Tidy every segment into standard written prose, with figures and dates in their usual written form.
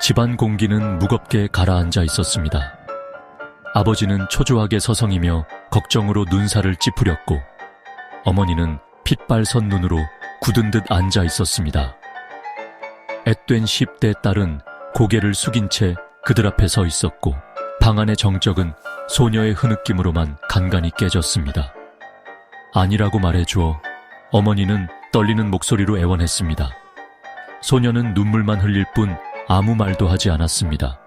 집안 공기는 무겁게 가라앉아 있었습니다. 아버지는 초조하게 서성이며 걱정으로 눈살을 찌푸렸고 어머니는 핏발선 눈으로 굳은 듯 앉아 있었습니다. 앳된 10대 딸은 고개를 숙인 채 그들 앞에 서 있었고 방 안의 정적은 소녀의 흐느낌으로만 간간히 깨졌습니다. 아니라고 말해주어 어머니는 떨리는 목소리로 애원했습니다. 소녀는 눈물만 흘릴 뿐 아무 말도 하지 않았습니다.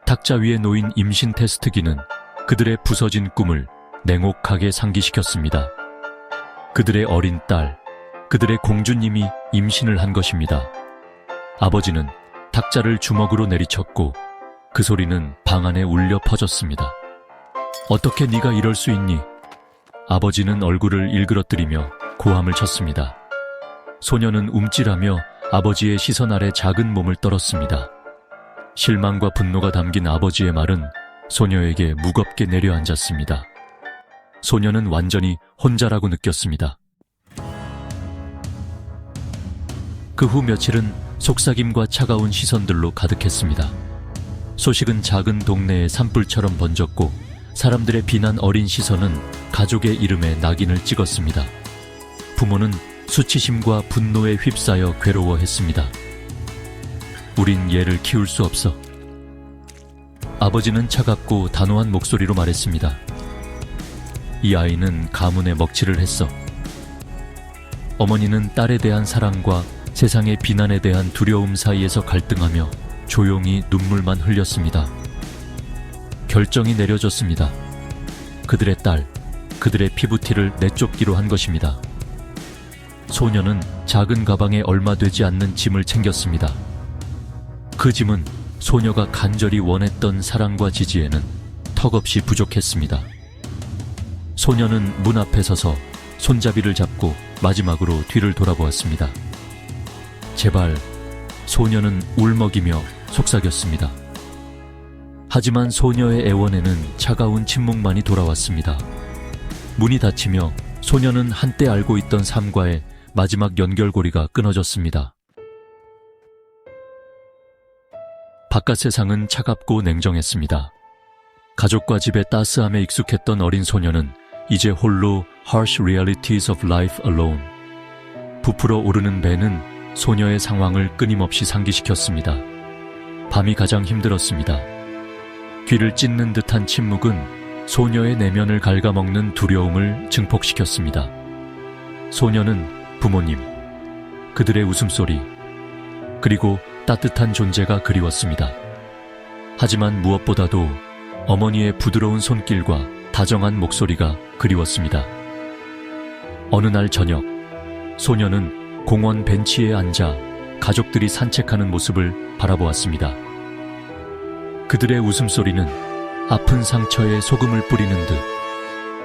탁자 위에 놓인 임신 테스트기는 그들의 부서진 꿈을 냉혹하게 상기시켰습니다. 그들의 어린 딸, 그들의 공주님이 임신을 한 것입니다. 아버지는 탁자를 주먹으로 내리쳤고 그 소리는 방 안에 울려 퍼졌습니다. 어떻게 네가 이럴 수 있니? 아버지는 얼굴을 일그러뜨리며 고함을 쳤습니다. 소녀는 움찔하며 아버지의 시선 아래 작은 몸을 떨었습니다. 실망과 분노가 담긴 아버지의 말은 소녀에게 무겁게 내려앉았습니다. 소녀는 완전히 혼자라고 느꼈습니다. 그 후 며칠은 속삭임과 차가운 시선들로 가득했습니다. 소식은 작은 동네의 산불처럼 번졌고 사람들의 비난 어린 시선은 가족의 이름에 낙인을 찍었습니다. 부모는 수치심과 분노에 휩싸여 괴로워했습니다. 우린 얘를 키울 수 없어. 아버지는 차갑고 단호한 목소리로 말했습니다. 이 아이는 가문의 먹칠을 했어. 어머니는 딸에 대한 사랑과 세상의 비난에 대한 두려움 사이에서 갈등하며 조용히 눈물만 흘렸습니다. 결정이 내려졌습니다. 그들의 딸, 그들의 피부티를 내쫓기로 한 것입니다. 소녀는 작은 가방에 얼마 되지 않는 짐을 챙겼습니다. 그 짐은 소녀가 간절히 원했던 사랑과 지지에는 턱없이 부족했습니다. 소녀는 문 앞에 서서 손잡이를 잡고 마지막으로 뒤를 돌아보았습니다. 제발, 소녀는 울먹이며 속삭였습니다. 하지만 소녀의 애원에는 차가운 침묵만이 돌아왔습니다. 문이 닫히며 소녀는 한때 알고 있던 삶과의 마지막 연결고리가 끊어졌습니다. 바깥 세상은 차갑고 냉정했습니다. 가족과 집의 따스함에 익숙했던 어린 소녀는 이제 홀로 Harsh Realities of Life Alone. 부풀어 오르는 배는 소녀의 상황을 끊임없이 상기시켰습니다. 밤이 가장 힘들었습니다. 귀를 찢는 듯한 침묵은 소녀의 내면을 갉아먹는 두려움을 증폭시켰습니다. 소녀는 부모님, 그들의 웃음소리, 그리고 따뜻한 존재가 그리웠습니다. 하지만 무엇보다도 어머니의 부드러운 손길과 다정한 목소리가 그리웠습니다. 어느 날 저녁, 소녀는 공원 벤치에 앉아 가족들이 산책하는 모습을 바라보았습니다. 그들의 웃음소리는 아픈 상처에 소금을 뿌리는 듯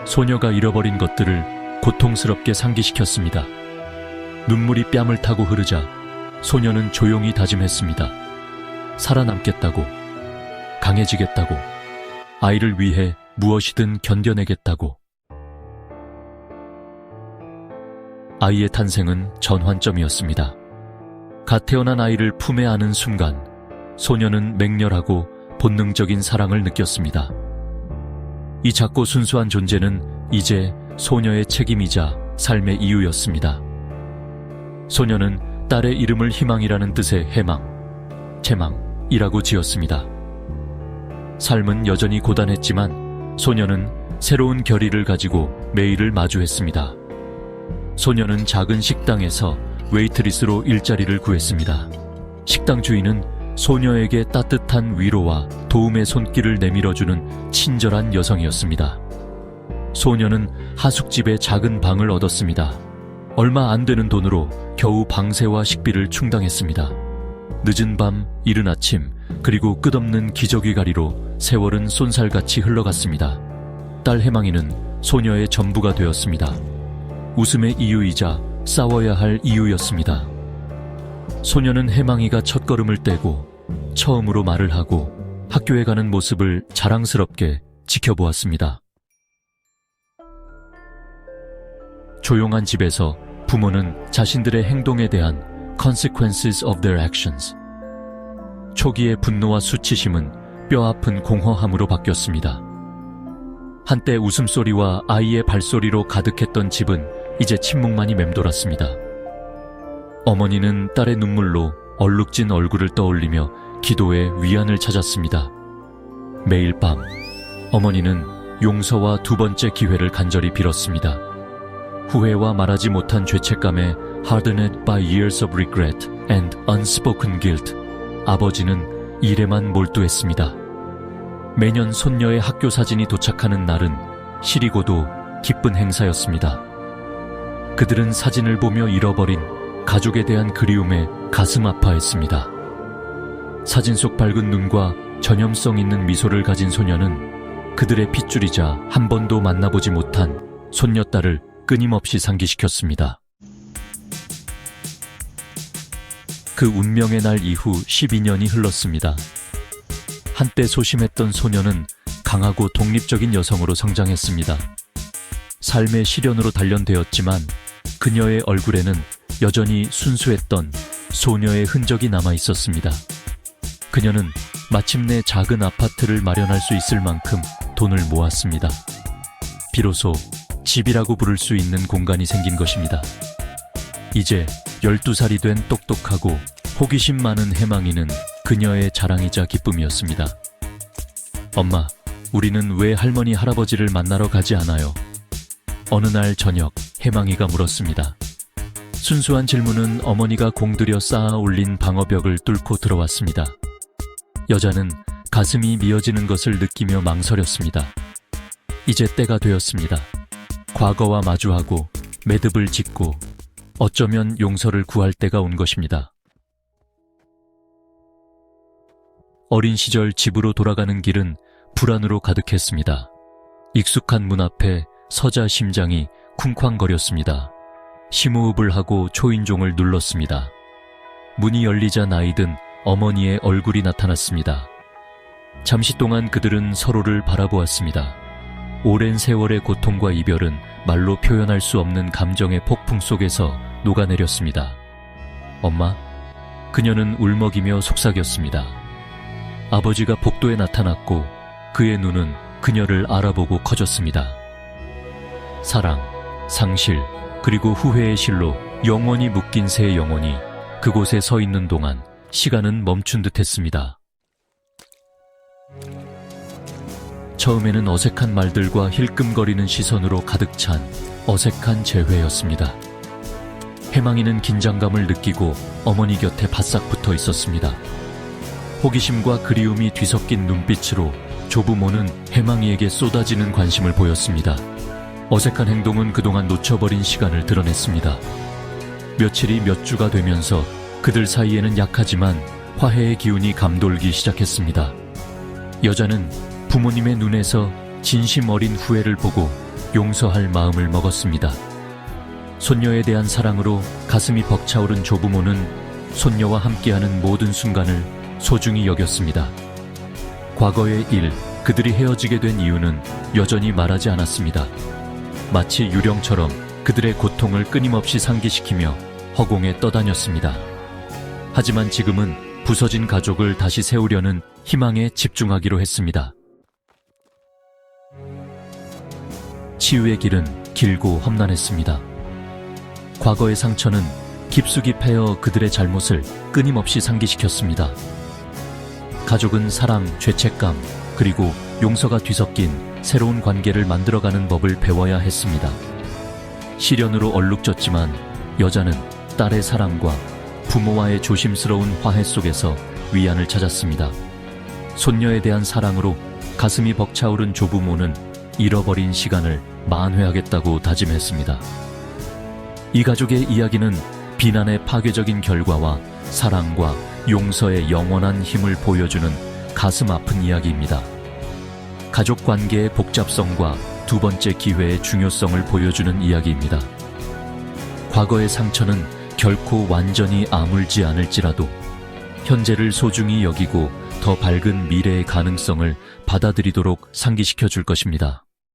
소녀가 잃어버린 것들을 고통스럽게 상기시켰습니다. 눈물이 뺨을 타고 흐르자 소녀는 조용히 다짐했습니다. 살아남겠다고, 강해지겠다고, 아이를 위해 무엇이든 견뎌내겠다고. 아이의 탄생은 전환점이었습니다. 갓 태어난 아이를 품에 안은 순간 소녀는 맹렬하고 본능적인 사랑을 느꼈습니다. 이 작고 순수한 존재는 이제 소녀의 책임이자 삶의 이유였습니다. 소녀는 딸의 이름을 희망이라는 뜻의 해망, 채망이라고 지었습니다. 삶은 여전히 고단했지만 소녀는 새로운 결의를 가지고 매일을 마주했습니다. 소녀는 작은 식당에서 웨이트리스로 일자리를 구했습니다. 식당 주인은 소녀에게 따뜻한 위로와 도움의 손길을 내밀어주는 친절한 여성이었습니다. 소녀는 하숙집에 작은 방을 얻었습니다. 얼마 안 되는 돈으로 겨우 방세와 식비를 충당했습니다. 늦은 밤, 이른 아침, 그리고 끝없는 기저귀 가리로 세월은 쏜살같이 흘러갔습니다. 딸 해망이는 소녀의 전부가 되었습니다. 웃음의 이유이자 싸워야 할 이유였습니다. 소녀는 해망이가 첫걸음을 떼고 처음으로 말을 하고 학교에 가는 모습을 자랑스럽게 지켜보았습니다. 조용한 집에서 부모는 자신들의 행동에 대한 consequences of their actions, 초기의 분노와 수치심은 뼈아픈 공허함으로 바뀌었습니다. 한때 웃음소리와 아이의 발소리로 가득했던 집은 이제 침묵만이 맴돌았습니다. 어머니는 딸의 눈물로 얼룩진 얼굴을 떠올리며 기도에 위안을 찾았습니다. 매일 밤 어머니는 용서와 두 번째 기회를 간절히 빌었습니다. 후회와 말하지 못한 죄책감에 hardened by years of regret and unspoken guilt, 아버지는 일에만 몰두했습니다. 매년 손녀의 학교 사진이 도착하는 날은 시리고도 기쁜 행사였습니다. 그들은 사진을 보며 잃어버린 가족에 대한 그리움에 가슴 아파했습니다. 사진 속 밝은 눈과 전염성 있는 미소를 가진 소녀는 그들의 핏줄이자 한 번도 만나보지 못한 손녀딸을 끊임없이 상기시켰습니다. 그 운명의 날 이후 12년이 흘렀습니다. 한때 소심했던 소녀는 강하고 독립적인 여성으로 성장했습니다. 삶의 시련으로 단련되었지만 그녀의 얼굴에는 여전히 순수했던 소녀의 흔적이 남아 있었습니다. 그녀는 마침내 작은 아파트를 마련할 수 있을 만큼 돈을 모았습니다. 비로소 집이라고 부를 수 있는 공간이 생긴 것입니다. 이제 12살이 된 똑똑하고 호기심 많은 해망이는 그녀의 자랑이자 기쁨이었습니다. 엄마, 우리는 왜 할머니 할아버지를 만나러 가지 않아요? 어느 날 저녁 해망이가 물었습니다. 순수한 질문은 어머니가 공들여 쌓아 올린 방어벽을 뚫고 들어왔습니다. 여자는 가슴이 미어지는 것을 느끼며 망설였습니다. 이제 때가 되었습니다. 과거와 마주하고 매듭을 짓고 어쩌면 용서를 구할 때가 온 것입니다. 어린 시절 집으로 돌아가는 길은 불안으로 가득했습니다. 익숙한 문 앞에 서자 심장이 쿵쾅거렸습니다. 심호흡을 하고 초인종을 눌렀습니다. 문이 열리자 나이든 어머니의 얼굴이 나타났습니다. 잠시 동안 그들은 서로를 바라보았습니다. 오랜 세월의 고통과 이별은 말로 표현할 수 없는 감정의 폭풍 속에서 녹아내렸습니다. 엄마? 그녀는 울먹이며 속삭였습니다. 아버지가 복도에 나타났고 그의 눈은 그녀를 알아보고 커졌습니다. 사랑, 상실, 그리고 후회의 실로 영원히 묶인 새 영혼이 그곳에 서 있는 동안 시간은 멈춘 듯 했습니다. 처음에는 어색한 말들과 힐끔거리는 시선으로 가득 찬 어색한 재회였습니다. 해망이는 긴장감을 느끼고 어머니 곁에 바싹 붙어 있었습니다. 호기심과 그리움이 뒤섞인 눈빛으로 조부모는 해망이에게 쏟아지는 관심을 보였습니다. 어색한 행동은 그동안 놓쳐버린 시간을 드러냈습니다. 며칠이 몇 주가 되면서 그들 사이에는 약하지만 화해의 기운이 감돌기 시작했습니다. 여자는 부모님의 눈에서 진심 어린 후회를 보고 용서할 마음을 먹었습니다. 손녀에 대한 사랑으로 가슴이 벅차오른 조부모는 손녀와 함께하는 모든 순간을 소중히 여겼습니다. 과거의 일, 그들이 헤어지게 된 이유는 여전히 말하지 않았습니다. 마치 유령처럼 그들의 고통을 끊임없이 상기시키며 허공에 떠다녔습니다. 하지만 지금은 부서진 가족을 다시 세우려는 희망에 집중하기로 했습니다. 치유의 길은 길고 험난했습니다. 과거의 상처는 깊숙이 패어 그들의 잘못을 끊임없이 상기시켰습니다. 가족은 사랑, 죄책감, 그리고 용서가 뒤섞인 새로운 관계를 만들어가는 법을 배워야 했습니다. 시련으로 얼룩졌지만 여자는 딸의 사랑과 부모와의 조심스러운 화해 속에서 위안을 찾았습니다. 손녀에 대한 사랑으로 가슴이 벅차오른 조부모는 잃어버린 시간을 만회하겠다고 다짐했습니다. 이 가족의 이야기는 비난의 파괴적인 결과와 사랑과 용서의 영원한 힘을 보여주는 가슴 아픈 이야기입니다. 가족 관계의 복잡성과 두 번째 기회의 중요성을 보여주는 이야기입니다. 과거의 상처는 결코 완전히 아물지 않을지라도 현재를 소중히 여기고 더 밝은 미래의 가능성을 받아들이도록 상기시켜 줄 것입니다.